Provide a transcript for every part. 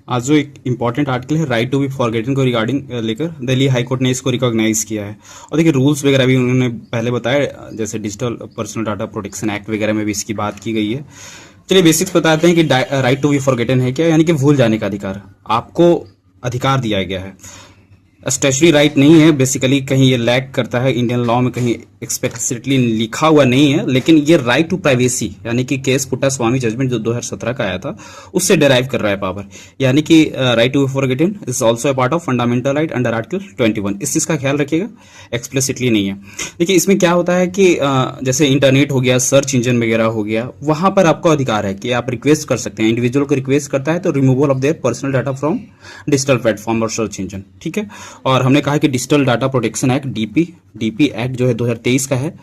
आज जो एक इम्पॉर्टेंट आर्टिकल है राइट टू बी फॉरगेटन को रिगार्डिंग लेकर दिल्ली हाई कोर्ट ने इसको रिकॉग्नाइज किया है। और देखिए रूल्स वगैरह भी उन्होंने पहले बताया, जैसे digital personal data protection act वगैरह में भी इसकी बात की गई है। चलिए बेसिक्स बताते हैं कि राइट टू बी फॉरगेटन है क्या, यानी कि भूल जाने का अधिकार। आपको अधिकार दिया गया है, स्टैच्यूटरी राइट नहीं है। बेसिकली कहीं ये लैग करता है इंडियन लॉ में, कहीं एक्सप्लिसिटली लिखा हुआ नहीं है, लेकिन ये राइट टू प्राइवेसी यानी कि केस पुट्टा स्वामी जजमेंट जो 2017 का आया था उससे डेराइव कर रहा है पावर। यानी कि right to be forgotten is also a part of fundamental right under article 21। इस चीज का ख्याल रखिएगा, एक्सप्लिसिटली नहीं है। देखिए इसमें क्या होता है कि जैसे इंटरनेट हो गया, सर्च इंजन वगैरह हो गया, वहां पर आपको अधिकार है कि आप रिक्वेस्ट कर सकते हैं। इंडिविजुअल को रिक्वेस्ट करता है तो removal of their personal data from digital platform और सर्च इंजन, ठीक है। और हमने कहा कि digital data protection act DP act जो है 2023 का है,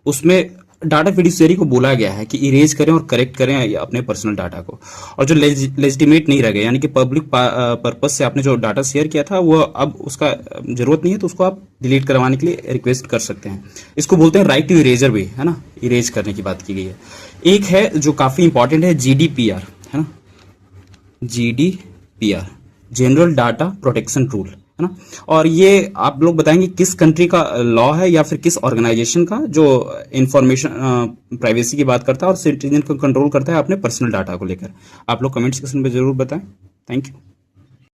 उसमें डाटा फिड्यूशियरी को बोला गया है कि इरेज करें और करेक्ट करें अपने पर्सनल डाटा को। और जो लेजिटिमेट नहीं रह गए, यानी कि पब्लिक पर्पस से आपने जो डाटा शेयर किया था वो अब उसका जरूरत नहीं है, तो उसको आप डिलीट करवाने के लिए रिक्वेस्ट कर सकते हैं। इसको बोलते हैं राइट टू इरेजर भी, है ना, इरेज करने की बात की गई है। एक है जो काफी इंपॉर्टेंट है, जीडीपीआर, है ना, GDPR general data protection rule, है ना। और ये आप लोग बताएंगे किस कंट्री का लॉ है या फिर किस ऑर्गेनाइजेशन का, जो इंफॉर्मेशन प्राइवेसी की बात करता है और सिटीजन को कंट्रोल करता है अपने पर्सनल डाटा को लेकर। आप लोग कमेंट सेक्शन में जरूर बताएं। Thank you.